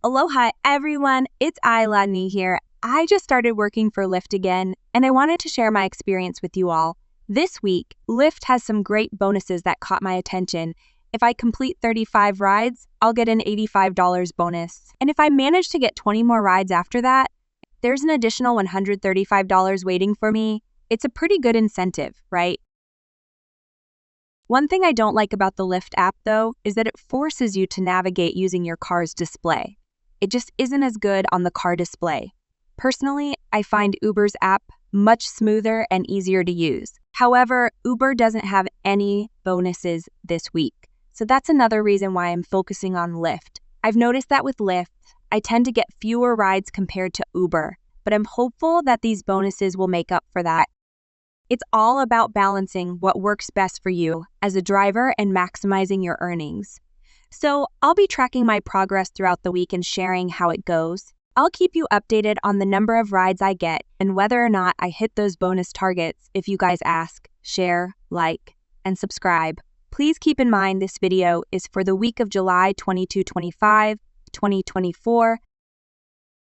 Aloha everyone, it's Ailani here. I just started working for Lyft again, and I wanted to share my experience with you all. This week, Lyft has some great bonuses that caught my attention. If I complete 35 rides, I'll get an $85 bonus. And if I manage to get 20 more rides after that, there's an additional $135 waiting for me. It's a pretty good incentive, right? One thing I don't like about the Lyft app, though, is that it forces you to navigate using your car's display. It just isn't as good on the car display. Personally, I find Uber's app much smoother and easier to use. However, Uber doesn't have any bonuses this week, so that's another reason why I'm focusing on Lyft. I've noticed that with Lyft, I tend to get fewer rides compared to Uber, but I'm hopeful that these bonuses will make up for that. It's all about balancing what works best for you as a driver and maximizing your earnings. So I'll be tracking my progress throughout the week and sharing how it goes. I'll keep you updated on the number of rides I get and whether or not I hit those bonus targets if you guys ask, share, like, and subscribe. Please keep in mind this video is for the week of July 22-25, 2024.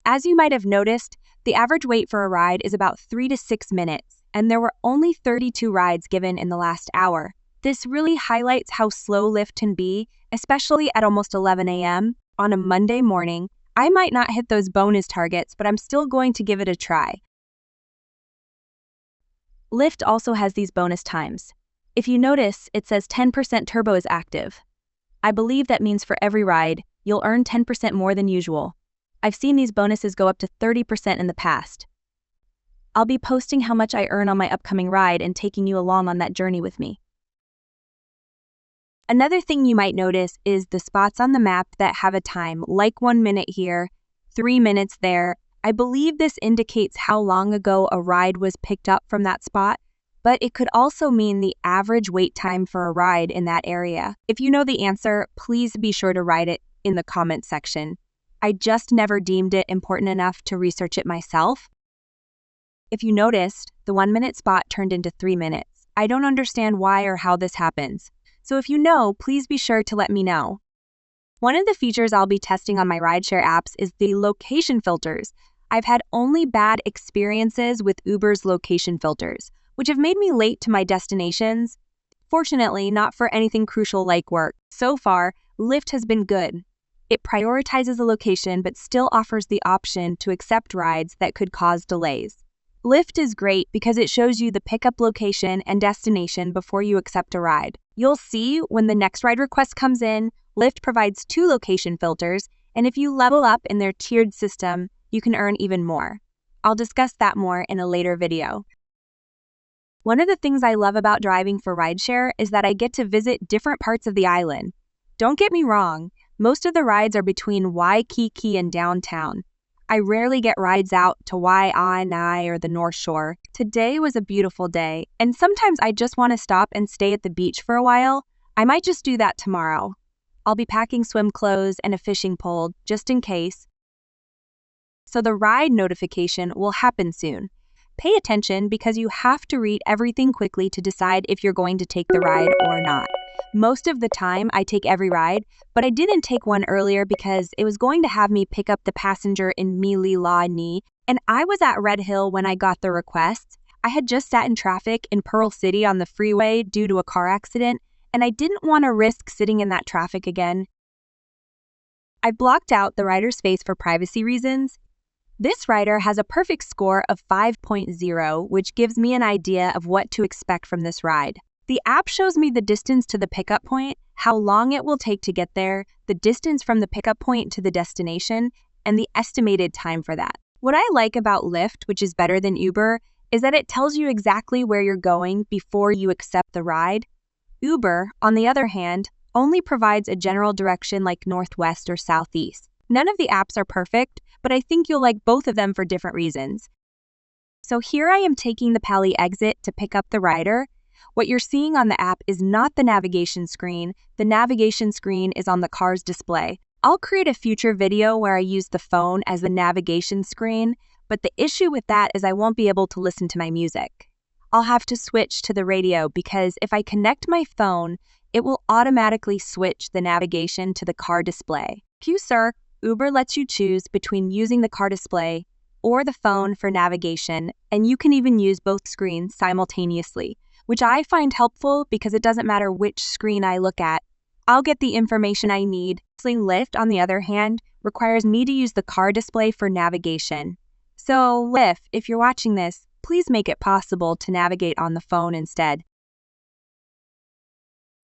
As you might have noticed, the average wait for a ride is about 3 to 6 minutes. And there were only 32 rides given in the last hour. This really highlights how slow Lyft can be, especially at almost 11 a.m. on a Monday morning. I might not hit those bonus targets, but I'm still going to give it a try. Lyft also has these bonus times. If you notice, it says 10% turbo is active. I believe that means for every ride, you'll earn 10% more than usual. I've seen these bonuses go up to 30% in the past. I'll be posting how much I earn on my upcoming ride and taking you along on that journey with me. Another thing you might notice is the spots on the map that have a time, like 1 minute here, 3 minutes there. I believe this indicates how long ago a ride was picked up from that spot, but it could also mean the average wait time for a ride in that area. If you know the answer, please be sure to write it in the comment section. I just never deemed it important enough to research it myself. If you noticed, the 1 minute spot turned into 3 minutes. I don't understand why or how this happens. So if you know, please be sure to let me know. One of the features I'll be testing on my rideshare apps is the location filters. I've had only bad experiences with Uber's location filters, which have made me late to my destinations. Fortunately, not for anything crucial like work. So far, Lyft has been good. It prioritizes the location but still offers the option to accept rides that could cause delays. Lyft is great because it shows you the pickup location and destination before you accept a ride. You'll see when the next ride request comes in, Lyft provides 2 location filters, and if you level up in their tiered system, you can earn even more. I'll discuss that more in a later video. One of the things I love about driving for rideshare is that I get to visit different parts of the island. Don't get me wrong, most of the rides are between Waikiki and downtown. I rarely get rides out to Waianae or the North Shore. Today was a beautiful day, and sometimes I just want to stop and stay at the beach for a while. I might just do that tomorrow. I'll be packing swim clothes and a fishing pole just in case. So the ride notification will happen soon. Pay attention because you have to read everything quickly to decide if you're going to take the ride or not. Most of the time, I take every ride, but I didn't take one earlier because it was going to have me pick up the passenger in Mililani, and I was at Red Hill when I got the request. I had just sat in traffic in Pearl City on the freeway due to a car accident, and I didn't want to risk sitting in that traffic again. I blocked out the rider's face for privacy reasons. This rider has a perfect score of 5.0, which gives me an idea of what to expect from this ride. The app shows me the distance to the pickup point, how long it will take to get there, the distance from the pickup point to the destination, and the estimated time for that. What I like about Lyft, which is better than Uber, is that it tells you exactly where you're going before you accept the ride. Uber, on the other hand, only provides a general direction like northwest or southeast. None of the apps are perfect, but I think you'll like both of them for different reasons. So here I am taking the Pali exit to pick up the rider. What you're seeing on the app is not the navigation screen. The navigation screen is on the car's display. I'll create a future video where I use the phone as the navigation screen, but the issue with that is I won't be able to listen to my music. I'll have to switch to the radio because if I connect my phone, it will automatically switch the navigation to the car display. Q sir, Uber lets you choose between using the car display or the phone for navigation, and you can even use both screens simultaneously, which I find helpful because it doesn't matter which screen I look at. I'll get the information I need. Lyft, on the other hand, requires me to use the car display for navigation. So, Lyft, if you're watching this, please make it possible to navigate on the phone instead.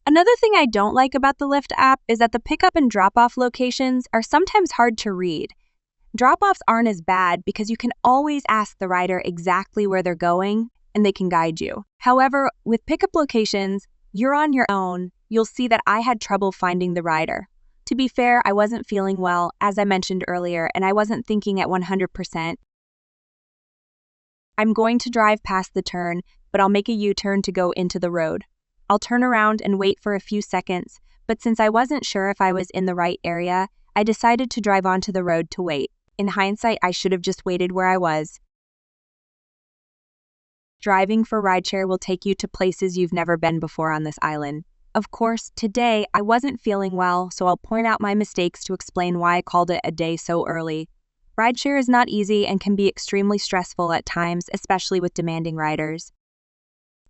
Another thing I don't like about the Lyft app is that the pickup and drop-off locations are sometimes hard to read. Drop-offs aren't as bad because you can always ask the rider exactly where they're going and they can guide you. However, with pickup locations, you're on your own. You'll see that I had trouble finding the rider. To be fair, I wasn't feeling well, as I mentioned earlier, and I wasn't thinking at 100%. I'm going to drive past the turn, but I'll make a U-turn to go into the road. I'll turn around and wait for a few seconds, but since I wasn't sure if I was in the right area, I decided to drive onto the road to wait. In hindsight, I should have just waited where I was. Driving for rideshare will take you to places you've never been before on this island. Of course, today I wasn't feeling well, so I'll point out my mistakes to explain why I called it a day so early. Rideshare is not easy and can be extremely stressful at times, especially with demanding riders.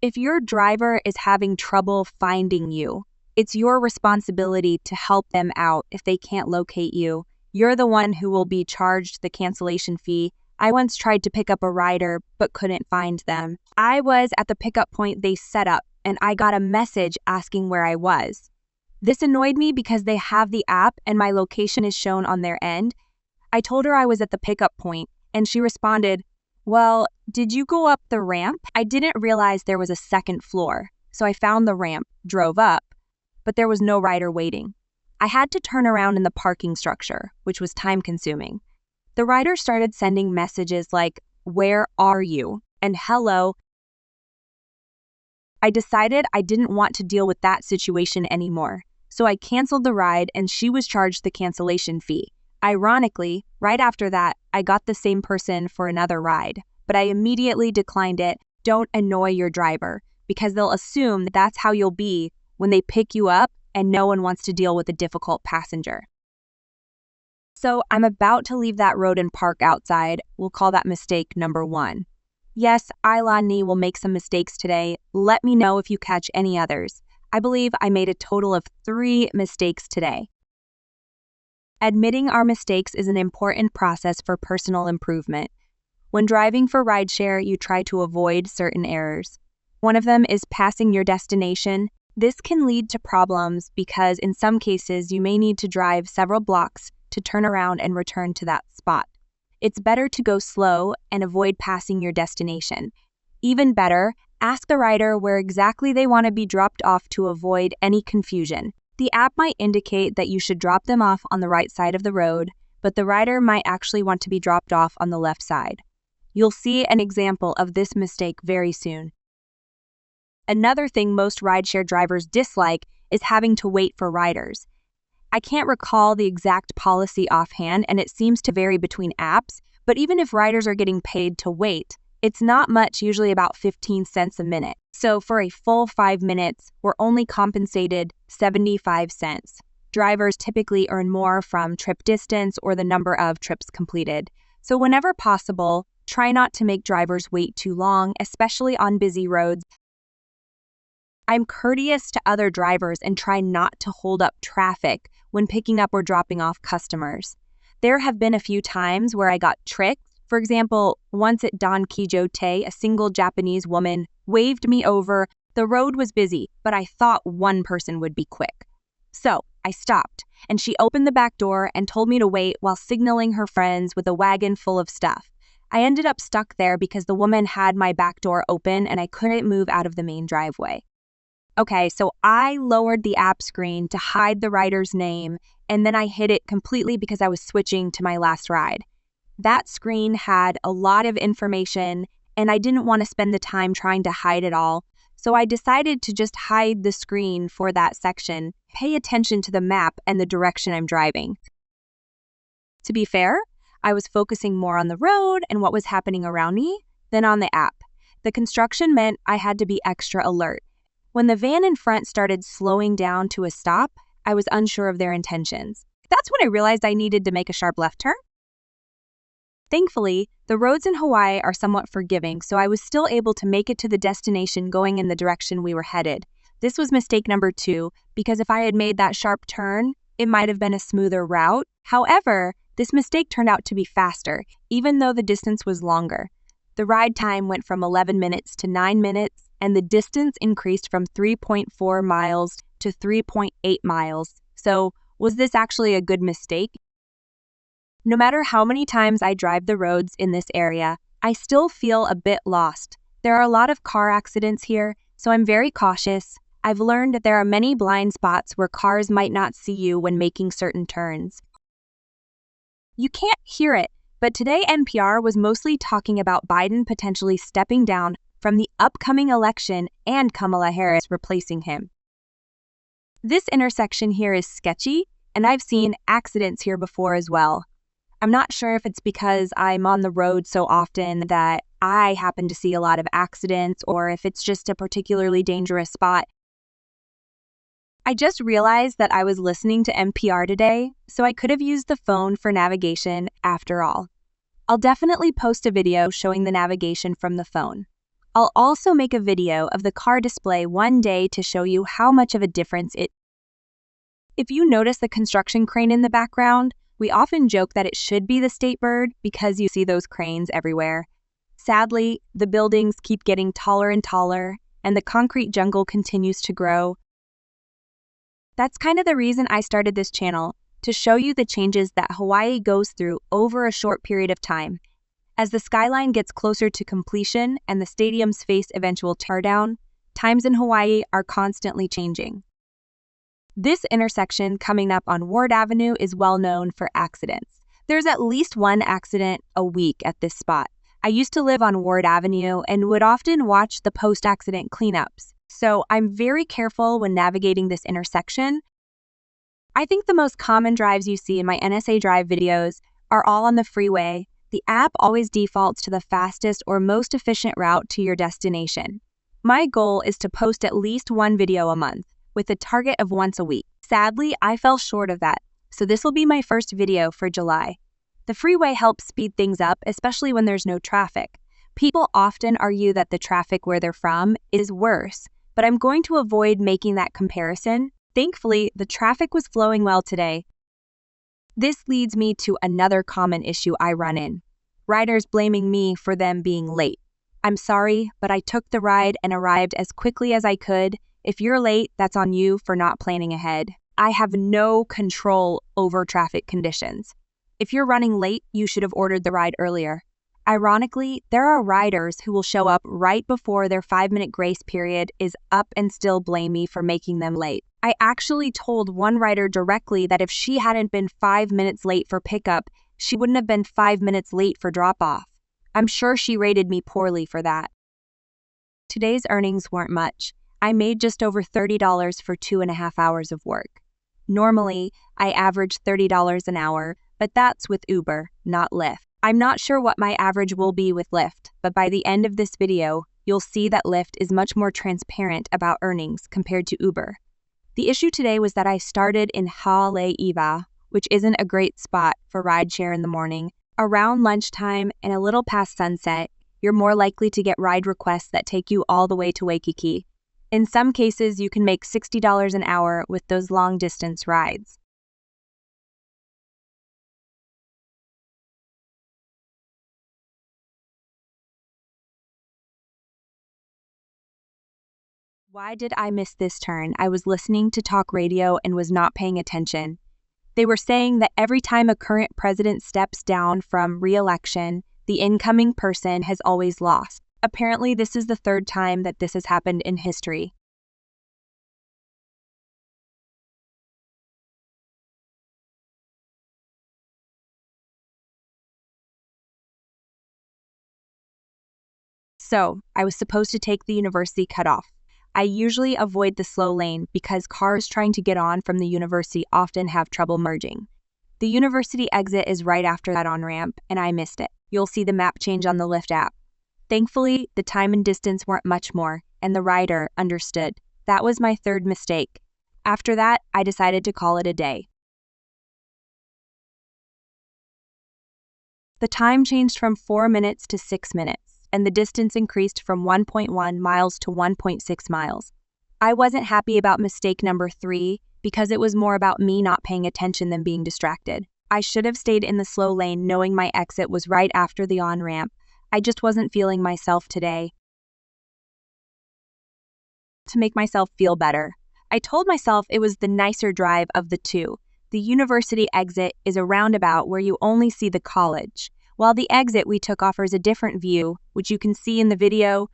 If your driver is having trouble finding you, it's your responsibility to help them out if they can't locate you. You're the one who will be charged the cancellation fee. I once tried to pick up a rider but couldn't find them. I was at the pickup point they set up, and I got a message asking where I was. This annoyed me because they have the app and my location is shown on their end. I told her I was at the pickup point, and she responded, "Well, did you go up the ramp?" I didn't realize there was a second floor, so I found the ramp, drove up, but there was no rider waiting. I had to turn around in the parking structure, which was time-consuming. The rider started sending messages like, "Where are you?" and "Hello." I decided I didn't want to deal with that situation anymore, so I canceled the ride and she was charged the cancellation fee. Ironically, right after that, I got the same person for another ride, but I immediately declined it. Don't annoy your driver, because they'll assume that that's how you'll be when they pick you up and no one wants to deal with a difficult passenger. So I'm about to leave that road and park outside. We'll call that mistake number 1. Yes, Ilani will make some mistakes today. Let me know if you catch any others. I believe I made a total of 3 mistakes today. Admitting our mistakes is an important process for personal improvement. When driving for rideshare, you try to avoid certain errors. One of them is passing your destination. This can lead to problems because in some cases you may need to drive several blocks to turn around and return to that spot. It's better to go slow and avoid passing your destination. Even better, ask the rider where exactly they want to be dropped off to avoid any confusion. The app might indicate that you should drop them off on the right side of the road, but the rider might actually want to be dropped off on the left side. You'll see an example of this mistake very soon. Another thing most rideshare drivers dislike is having to wait for riders. I can't recall the exact policy offhand, and it seems to vary between apps, but even if riders are getting paid to wait, it's not much, usually about 15 cents a minute. So for a full 5 minutes, we're only compensated 75 cents. Drivers typically earn more from trip distance or the number of trips completed. So whenever possible, try not to make drivers wait too long, especially on busy roads. I'm courteous to other drivers and try not to hold up traffic when picking up or dropping off customers. There have been a few times where I got tricked. For example, once at Don Quijote, a single Japanese woman waved me over. The road was busy, but I thought one person would be quick. So I stopped, and she opened the back door and told me to wait while signaling her friends with a wagon full of stuff. I ended up stuck there because the woman had my back door open and I couldn't move out of the main driveway. Okay, so I lowered the app screen to hide the rider's name, and then I hid it completely because I was switching to my last ride. That screen had a lot of information, and I didn't want to spend the time trying to hide it all, so I decided to just hide the screen for that section, pay attention to the map and the direction I'm driving. To be fair, I was focusing more on the road and what was happening around me than on the app. The construction meant I had to be extra alert. When the van in front started slowing down to a stop, I was unsure of their intentions. That's when I realized I needed to make a sharp left turn. Thankfully, the roads in Hawaii are somewhat forgiving, so I was still able to make it to the destination going in the direction we were headed. This was mistake number 2, because if I had made that sharp turn, it might have been a smoother route. However, this mistake turned out to be faster, even though the distance was longer. The ride time went from 11 minutes to 9 minutes, and the distance increased from 3.4 miles to 3.8 miles. So, was this actually a good mistake? No matter how many times I drive the roads in this area, I still feel a bit lost. There are a lot of car accidents here, so I'm very cautious. I've learned that there are many blind spots where cars might not see you when making certain turns. You can't hear it, but today NPR was mostly talking about Biden potentially stepping down from the upcoming election and Kamala Harris replacing him. This intersection here is sketchy, and I've seen accidents here before as well. I'm not sure if it's because I'm on the road so often that I happen to see a lot of accidents or if it's just a particularly dangerous spot. I just realized that I was listening to NPR today, so I could have used the phone for navigation after all. I'll definitely post a video showing the navigation from the phone. I'll also make a video of the car display one day to show you how much of a difference it is. If you notice the construction crane in the background, we often joke that it should be the state bird because you see those cranes everywhere. Sadly, the buildings keep getting taller and taller, and the concrete jungle continues to grow. That's kind of the reason I started this channel, to show you the changes that Hawaii goes through over a short period of time. As the skyline gets closer to completion and the stadiums face eventual teardown, times in Hawaii are constantly changing. This intersection coming up on Ward Avenue is well known for accidents. There's at least one accident a week at this spot. I used to live on Ward Avenue and would often watch the post-accident cleanups, so I'm very careful when navigating this intersection. I think the most common drives you see in my NSA Drive videos are all on the freeway. The app always defaults to the fastest or most efficient route to your destination. My goal is to post at least one video a month, with a target of once a week. Sadly, I fell short of that, so this will be my first video for July. The freeway helps speed things up, especially when there's no traffic. People often argue that the traffic where they're from is worse, but I'm going to avoid making that comparison. Thankfully, the traffic was flowing well today. This leads me to another common issue I run in: riders blaming me for them being late. I'm sorry, but I took the ride and arrived as quickly as I could. If you're late, that's on you for not planning ahead. I have no control over traffic conditions. If you're running late, you should have ordered the ride earlier. Ironically, there are riders who will show up right before their 5-minute grace period is up and still blame me for making them late. I actually told one rider directly that if she hadn't been 5 minutes late for pickup, she wouldn't have been 5 minutes late for drop-off. I'm sure she rated me poorly for that. Today's earnings weren't much. I made just over $30 for 2.5 hours of work. Normally, I average $30 an hour, but that's with Uber, not Lyft. I'm not sure what my average will be with Lyft, but by the end of this video, you'll see that Lyft is much more transparent about earnings compared to Uber. The issue today was that I started in Haleiwa, which isn't a great spot for rideshare in the morning. Around lunchtime and a little past sunset, you're more likely to get ride requests that take you all the way to Waikiki. In some cases, you can make $60 an hour with those long-distance rides. Why did I miss this turn? I was listening to talk radio and was not paying attention. They were saying that every time a current president steps down from re-election, the incoming person has always lost. Apparently, this is the third time that this has happened in history. So, I was supposed to take the university cutoff. I usually avoid the slow lane because cars trying to get on from the university often have trouble merging. The university exit is right after that on-ramp, and I missed it. You'll see the map change on the Lyft app. Thankfully, the time and distance weren't much more, and the rider understood. That was my third mistake. After that, I decided to call it a day. The time changed from 4 minutes to 6 minutes, and the distance increased from 1.1 miles to 1.6 miles. I wasn't happy about mistake number 3 because it was more about me not paying attention than being distracted. I should have stayed in the slow lane knowing my exit was right after the on-ramp. I just wasn't feeling myself today. To make myself feel better, I told myself it was the nicer drive of the two. The university exit is a roundabout where you only see the college, while the exit we took offers a different view, which you can see in the video.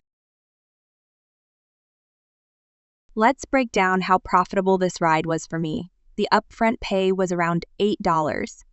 Let's break down how profitable this ride was for me. The upfront pay was around $8.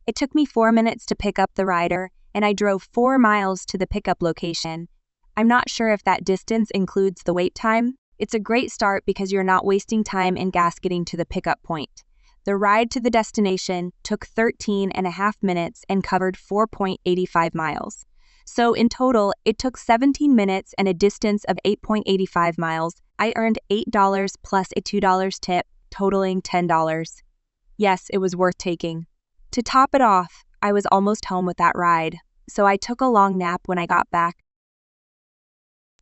It took me 4 minutes to pick up the rider, and I drove 4 miles to the pickup location. I'm not sure if that distance includes the wait time. It's a great start because you're not wasting time and gas getting to the pickup point. The ride to the destination took 13.5 minutes and covered 4.85 miles. So in total, it took 17 minutes and a distance of 8.85 miles. I earned $8 plus a $2 tip, totaling $10. Yes, it was worth taking. To top it off, I was almost home with that ride, so I took a long nap when I got back.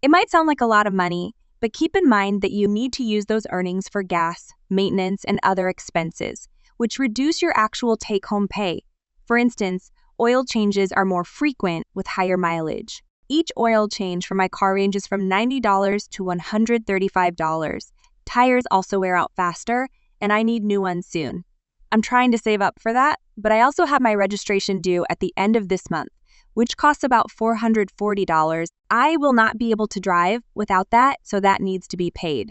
It might sound like a lot of money, but keep in mind that you need to use those earnings for gas, maintenance, and other expenses, which reduce your actual take-home pay. For instance, oil changes are more frequent with higher mileage. Each oil change for my car ranges from $90 to $135. Tires also wear out faster, and I need new ones soon. I'm trying to save up for that, but I also have my registration due at the end of this month, which costs about $440. I will not be able to drive without that, so that needs to be paid.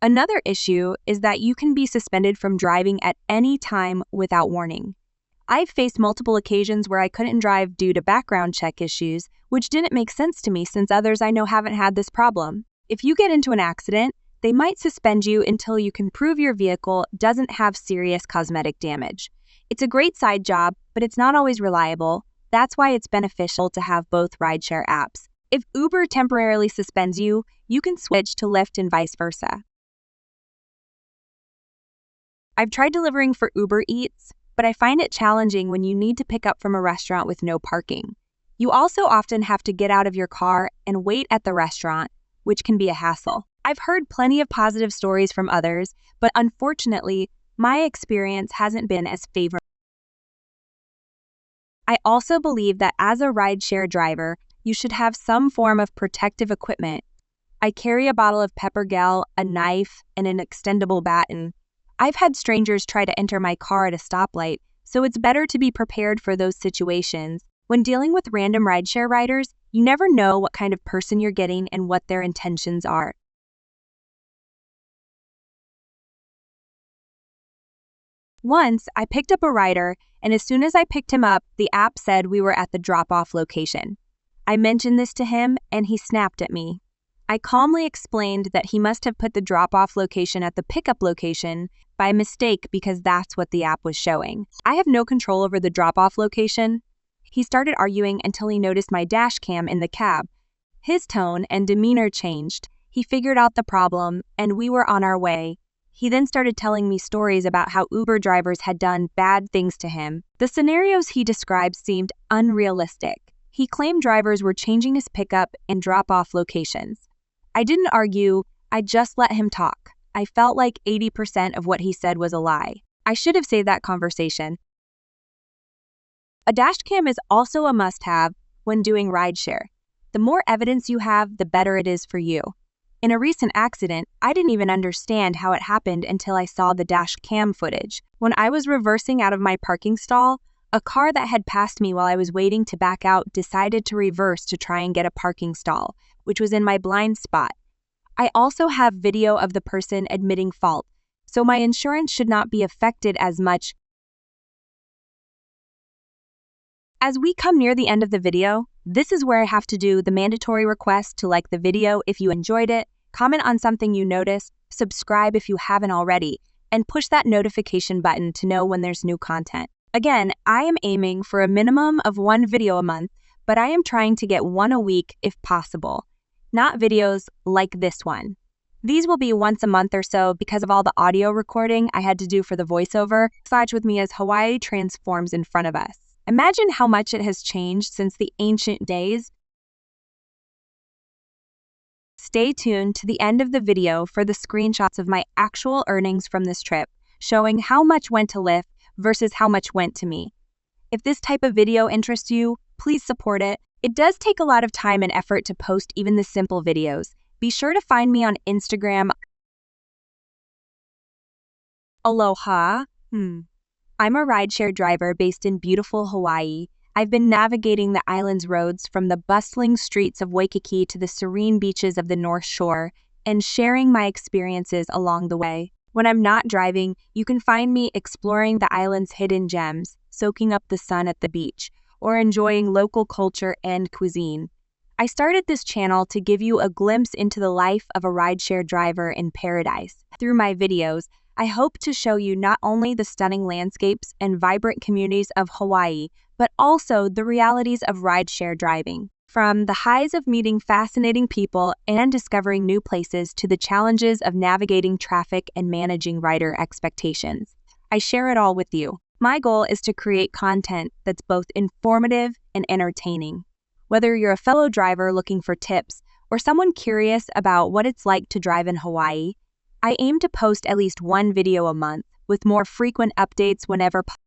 Another issue is that you can be suspended from driving at any time without warning. I've faced multiple occasions where I couldn't drive due to background check issues, which didn't make sense to me since others I know haven't had this problem. If you get into an accident, they might suspend you until you can prove your vehicle doesn't have serious cosmetic damage. It's a great side job, but it's not always reliable. That's why it's beneficial to have both rideshare apps. If Uber temporarily suspends you, you can switch to Lyft and vice versa. I've tried delivering for Uber Eats, but I find it challenging when you need to pick up from a restaurant with no parking. You also often have to get out of your car and wait at the restaurant, which can be a hassle. I've heard plenty of positive stories from others, but unfortunately, my experience hasn't been as favorable. I also believe that as a rideshare driver, you should have some form of protective equipment. I carry a bottle of pepper gel, a knife, and an extendable baton. I've had strangers try to enter my car at a stoplight, so it's better to be prepared for those situations. When dealing with random rideshare riders, you never know what kind of person you're getting and what their intentions are. Once, I picked up a rider, and as soon as I picked him up, the app said we were at the drop-off location. I mentioned this to him, and he snapped at me. I calmly explained that he must have put the drop-off location at the pickup location by mistake because that's what the app was showing. I have no control over the drop-off location. He started arguing until he noticed my dash cam in the cab. His tone and demeanor changed. He figured out the problem, and we were on our way. He then started telling me stories about how Uber drivers had done bad things to him. The scenarios he described seemed unrealistic. He claimed drivers were changing his pickup and drop-off locations. I didn't argue, I just let him talk. I felt like 80% of what he said was a lie. I should have saved that conversation. A dash cam is also a must-have when doing rideshare. The more evidence you have, the better it is for you. In a recent accident, I didn't even understand how it happened until I saw the dash cam footage. When I was reversing out of my parking stall, a car that had passed me while I was waiting to back out decided to reverse to try and get a parking stall, which was in my blind spot. I also have video of the person admitting fault, so my insurance should not be affected as much. As we come near the end of the video, this is where I have to do the mandatory request to like the video if you enjoyed it, comment on something you noticed, subscribe if you haven't already, and push that notification button to know when there's new content. Again, I am aiming for a minimum of 1 video a month, but I am trying to get 1 a week if possible. Not videos like this one. These will be once a month or so because of all the audio recording I had to do for the voiceover. Watch with me as Hawaii transforms in front of us. Imagine how much it has changed since the ancient days. Stay tuned to the end of the video for the screenshots of my actual earnings from this trip, showing how much went to Lyft versus how much went to me. If this type of video interests you, please support it. It does take a lot of time and effort to post even the simple videos. Be sure to find me on Instagram. Aloha. I'm a rideshare driver based in beautiful Hawaii. I've been navigating the island's roads from the bustling streets of Waikiki to the serene beaches of the North Shore and sharing my experiences along the way. When I'm not driving, you can find me exploring the island's hidden gems, soaking up the sun at the beach, or enjoying local culture and cuisine. I started this channel to give you a glimpse into the life of a rideshare driver in paradise. Through my videos, I hope to show you not only the stunning landscapes and vibrant communities of Hawaii, but also the realities of rideshare driving. From the highs of meeting fascinating people and discovering new places to the challenges of navigating traffic and managing rider expectations, I share it all with you. My goal is to create content that's both informative and entertaining. Whether you're a fellow driver looking for tips or someone curious about what it's like to drive in Hawaii, I aim to post at least one video a month, with more frequent updates whenever possible.